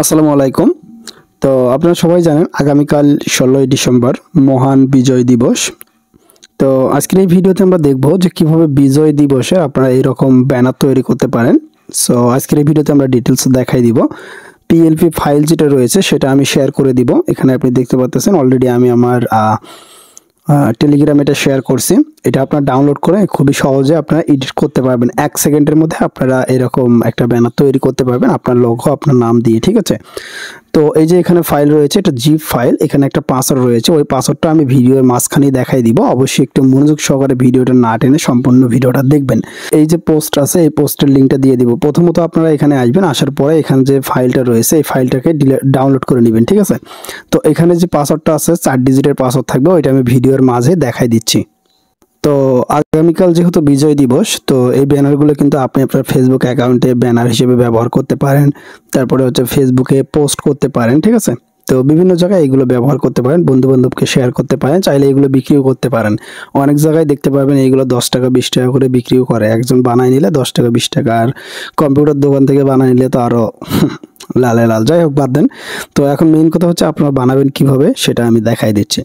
আসসালামু আলাইকুম। তো আপনারা সবাই জানেন আগামীকাল 16ই ডিসেম্বর মহান বিজয় দিবস। তো আজকের এই ভিডিওতে আমরা দেখব যে কিভাবে বিজয় দিবসে আপনারা এরকম ব্যানার তৈরি করতে পারেন। সো আজকের এই ভিডিওতে আমরা ডিটেলস দেখাই দিব। পিএলপি ফাইল যেটা রয়েছে সেটা আমি শেয়ার করে দিব। এখানে আপনি দেখতে পাচ্ছেন অলরেডি আমি আমার টেলিগ্রামে এটা শেয়ার করছি। এটা আপনারা ডাউনলোড করে খুবই সহজে আপনারা এডিট করতে পারবেন। 1 সেকেন্ডের মধ্যে আপনারা এরকম একটা ব্যানার তৈরি করতে পারবেন আপনার লোগো আপনার নাম দিয়ে, ঠিক আছে। তো এই যে এখানে ফাইল রয়েছে, এটা জিপ ফাইল, এখানে একটা পাসওয়ার্ড রয়েছে, ওই পাসওয়ার্ডটা আমি ভিডিওর মাঝখানেই দেখাই দিব। অবশ্যই একটু মনোযোগ সহকারে ভিডিওটা না টেনে সম্পূর্ণ ভিডিওটা দেখবেন। এই যে পোস্ট আছে এই পোস্টের লিঙ্কটা দিয়ে দিব। প্রথমত আপনারা এখানে আসবেন, আসার পরে এখানে যে ফাইলটা রয়েছে এই ফাইলটাকে ডাউনলোড করে নেবেন, ঠিক আছে। তো এখানে যে পাসওয়ার্ডটা আছে 4 ডিজিটের পাসওয়ার্ড থাকবে, ওইটা আমি ভিডিওর মাঝে দেখাই দিচ্ছি। তো আগামীকাল যেহেতু বিজয় দিবস, তো এই ব্যানারগুলো কিন্তু আপনি আপনার ফেসবুক অ্যাকাউন্টে ব্যানার হিসেবে ব্যবহার করতে পারেন। তারপরে হচ্ছে ফেসবুকে পোস্ট করতে পারেন, ঠিক আছে। তো বিভিন্ন জায়গায় এগুলো ব্যবহার করতে পারেন, বন্ধু বান্ধবকে শেয়ার করতে পারেন, চাইলে এগুলো বিক্রিও করতে পারেন। অনেক জায়গায় দেখতে পারবেন এইগুলো 10 টাকা 20 টাকা করে বিক্রিও করে। একজন বানায় নিলে 10 টাকা 20 টাকা, আর কম্পিউটার দোকান থেকে বানায় নিলে তো আরও লালে লাল। যাই হোক, বাদ দেন। তো এখন মেইন কথা হচ্ছে আপনারা বানাবেন কিভাবে সেটা আমি দেখাই দিচ্ছি।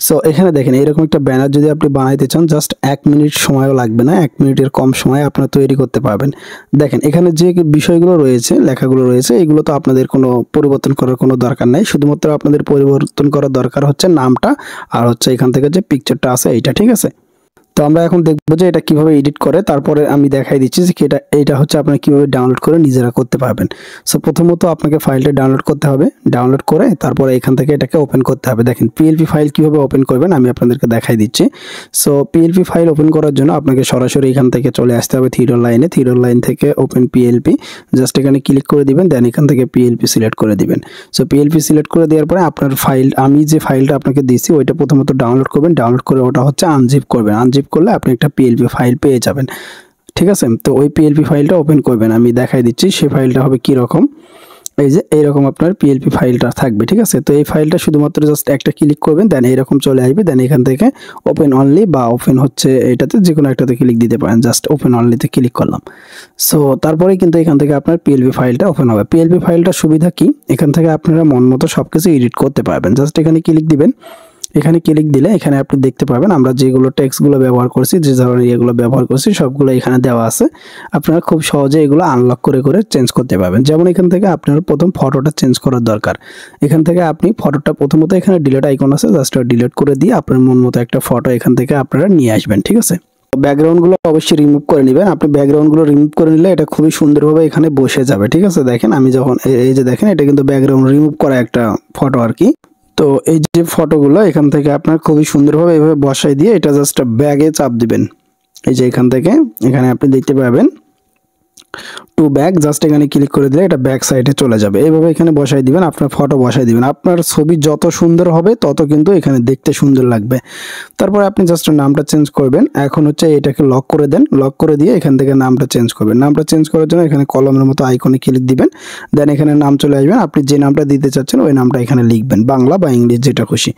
সো এখানে দেখেন এরকম একটা ব্যানার যদি আপনি বানাইতে চান, জাস্ট 1 মিনিট সময়ও লাগবে না, 1 মিনিটের কম সময়ে আপনারা তৈরি করতে পারবেন। দেখেন এখানে যে বিষয়গুলো রয়েছে, লেখাগুলো রয়েছে, এগুলো তো আপনাদের কোনো পরিবর্তন করার কোনো দরকার নাই। শুধুমাত্র আপনাদের পরিবর্তন করার দরকার হচ্ছে নামটা, আর হচ্ছে এখান থেকে যে পিকচারটা আছে এইটা, ঠিক আছে। তো আমরা এখন দেখবো যে এটা কিভাবে এডিট করে, তারপরে আমি দেখাই দিচ্ছি যে এটা হচ্ছে আপনারা কিভাবে ডাউনলোড করে নিজেরা করতে পারবেন। সো প্রথমত আপনাকে ফাইলটা ডাউনলোড করতে হবে, ডাউনলোড করে তারপরে এখান থেকে এটাকে ওপেন করতে হবে। দেখেন পিএলপি ফাইল কিভাবে ওপেন করবেন আমি আপনাদেরকে দেখাই দিচ্ছি। সো পিএলপি ফাইল ওপেন করার জন্য আপনাকে সরাসরি এখান থেকে চলে আসতে হবে থ্রি ডট লাইনে, থ্রি ডট লাইন থেকে ওপেন পিএলপি, জাস্ট এখানে ক্লিক করে দিবেন, দেন এখান থেকে পিএলপি সিলেক্ট করে দিবেন। সো পিএলপি সিলেক্ট করে দেওয়ার পরে আপনার ফাইল, আমি যে ফাইলটা আপনাকে দিয়েছি ওইটা প্রথমত ডাউনলোড করবেন, ডাউনলোড করে ওটা হচ্ছে আনজিপ করবেন। আনজিপ করলে আপনি একটা পিএলপি ফাইল পেয়ে যাবেন, ঠিক আছে। তো ওই পিএলপি ফাইলটা ওপেন করবেন, আমি দেখাই দিচ্ছি সেই ফাইলটা হবে কি রকম। এই যে এইরকম আপনার পিএলপি ফাইলটা থাকবে, ঠিক আছে। তো এই ফাইলটা শুধুমাত্র জাস্ট একটা ক্লিক করবেন, দেন এইরকম চলে আসবে, দেন এখান থেকে ওপেন অনলি বা ওপেন হচ্ছে এটাতে যে কোনো একটাতে ক্লিক দিতে পারেন। জাস্ট ওপেন অনলিতে ক্লিক করলাম। সো তারপরে কিন্তু এখান থেকে আপনার পিএলপি ফাইলটা ওপেন হবে। পিএলপি ফাইলটা সুবিধা কি, এখান থেকে আপনারা মন মতো সব কিছু এডিট করতে পারবেন। জাস্ট এখানে ক্লিক দিবেন, এখানে ক্লিক দিলে এখানে আপনি দেখতে পাবেন আমরা যেগুলো টেক্সটগুলো ব্যবহার করছি, যে ধরনের এগুলো ব্যবহার করছি সবগুলো এখানে দেওয়া আছে। আপনারা খুব সহজে এগুলো আনলক করে করে চেঞ্জ করতে পারবেন। যেমন এখান থেকে আপনার প্রথম ফটোটা চেঞ্জ করার দরকার, এখান থেকে আপনি ফটোটা প্রথমত এখানে ডিলিট আইকন আছে, জাস্ট ডিলিট করে দিয়ে আপনার মন মতো একটা ফটো এখান থেকে আপনারা নিয়ে আসবেন, ঠিক আছে। ব্যাকগ্রাউন্ডগুলো অবশ্যই রিমুভ করে নেবেন। আপনি ব্যাকগ্রাউন্ডগুলো রিমুভ করে নিলে এটা খুবই সুন্দরভাবে এখানে বসে যাবে, ঠিক আছে। দেখেন আমি যখন এই যে দেখেন এটা কিন্তু ব্যাকগ্রাউন্ড রিমুভ করা একটা ফটো আর কি। তো এই যে ফটোগুলো এখান থেকে আপনার খুবই সুন্দরভাবে এভাবে বসাই দিয়ে এটা জাস্ট ব্যাগে চাপ দিবেন। এই যে এখান থেকে এখানে আপনি দেখতে পাবেন টু ব্যাক, জাস্ট এখানে ক্লিক করে দিলে এটা ব্যাক সাইডে চলে যাবে। এইভাবে এখানে বসাই দিবেন, আপনার ফটো বসাই দিবেন। আপনার ছবি যত সুন্দর হবে তত কিন্তু এখানে দেখতে সুন্দর লাগবে। তারপরে আপনি জাস্ট নামটা চেঞ্জ করবেন। এখন হচ্ছে এটাকে লক করে দেন, লক করে দিয়ে এখান থেকে নামটা চেঞ্জ করবেন। নামটা চেঞ্জ করার জন্য এখানে কলমের মতো আইকনে ক্লিক দিবেন, দেন এখানে নাম চলে আসবেন। আপনি যে নামটা দিতে চাচ্ছেন ওই নামটা এখানে লিখবেন, বাংলা বা ইংলিশ যেটা খুশি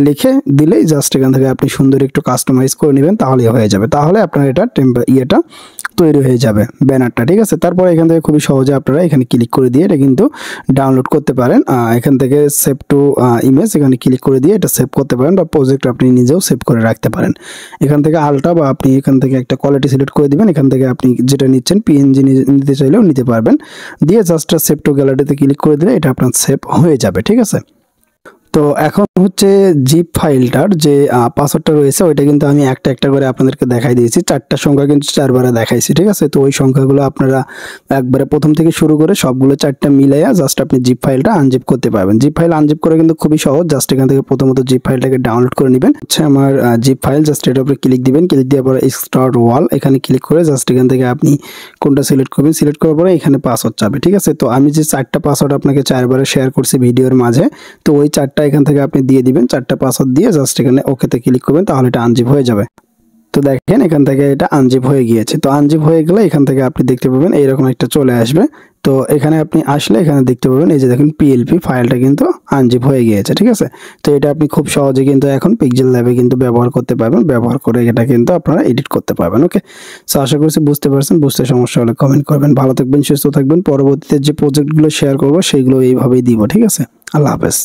লিখে দিলেই জাস্ট এখান থেকে আপনি সুন্দর একটু কাস্টমাইজ করে নেবেন, তাহলেই হয়ে যাবে। তাহলে আপনার এটা ইয়েটা তৈরি হয়ে যাবে, ব্যানারটা, ঠিক আছে। তারপরে এখান থেকে খুবই সহজে আপনারা এখানে ক্লিক করে দিয়ে এটা কিন্তু ডাউনলোড করতে পারেন। এখান থেকে সেভ টু ইমেজ এখানে ক্লিক করে দিয়ে এটা সেভ করতে পারেন, বা প্রজেক্ট আপনি নিজেও সেভ করে রাখতে পারেন। এখান থেকে আলটা বা আপনি এখান থেকে একটা কোয়ালিটি সিলেক্ট করে দিবেন, এখান থেকে আপনি যেটা নিচ্ছেন পিএনজি নিতে চাইলেও নিতে পারবেন, দিয়ে জাস্ট সেভ টু গ্যালারিতে ক্লিক করে দিলে এটা আপনার সেভ হয়ে যাবে, ঠিক আছে। তো এখন হচ্ছে জিপ ফাইলটার যে পাসওয়ার্ডটা রয়েছে ওইটা কিন্তু আমি একটা একটা করে আপনাদেরকে দেখাই দিয়েছি। 4টা সংখ্যা কিন্তু 4বারে দেখাইছি, ঠিক আছে। তো ওই সংখ্যাগুলো আপনারা একবারে প্রথম থেকে শুরু করে সবগুলো 4টা মিলাইয়া জাস্ট আপনি জিপ ফাইলটা আনজিপ করতে পারবেন। জিপ ফাইল আনজিপ করে কিন্তু খুবই সহজ। জাস্ট এখান থেকে প্রথমত জিপ ফাইলটাকে ডাউনলোড করে নেবেন। হচ্ছে আমার জিপ ফাইল, জাস্ট এটার উপরে ক্লিক দিবেন, ক্লিক দেওয়ার পরে এক্সট্রাক্ট ওয়াল এখানে ক্লিক করে জাস্ট এখান থেকে আপনি কোনটা সিলেক্ট করবেন, সিলেক্ট করার পরে এখানে পাসওয়ার্ড চাবে, ঠিক আছে। তো আমি যে 4টা পাসওয়ার্ড আপনাকে 4বারে শেয়ার করছি ভিডিওর মাঝে, তো ওই 4টা এখান থেকে আপনি দিয়ে দিবেন। 4টা পাসওয়ার্ড দিয়ে জাস্ট এখানে ওকেতে ক্লিক করবেন, তাহলে এটা আনজিপ হয়ে যাবে। তো দেখেন এখান থেকে এটা আনজিপ হয়ে গিয়েছে। তো আনজিপ হয়ে গেলে এখান থেকে আপনি দেখতে পাবেন এইরকম একটা চলে আসবে। তো এখানে আপনি আসলে এখানে দেখতে পাবেন এই যে দেখেন পিএলপি ফাইলটা কিন্তু আনজিপ হয়ে গিয়েছে, ঠিক আছে। তো এটা আপনি খুব সহজে কিন্তু এখন পিক্সেল ল্যাবে কিন্তু ব্যবহার করতে পারবেন, ব্যবহার করে এটা কিন্তু আপনারা এডিট করতে পারবেন। ওকে, সো আশা করছি বুঝতে পারছেন। বুঝতে সমস্যা হলে কমেন্ট করবেন। ভালো থাকবেন, সুস্থ থাকবেন। পরবর্তীতে যে প্রজেক্টগুলো শেয়ার করব সেগুলো এইভাবেই দিব, ঠিক আছে। আল্লাহ হাফেজ।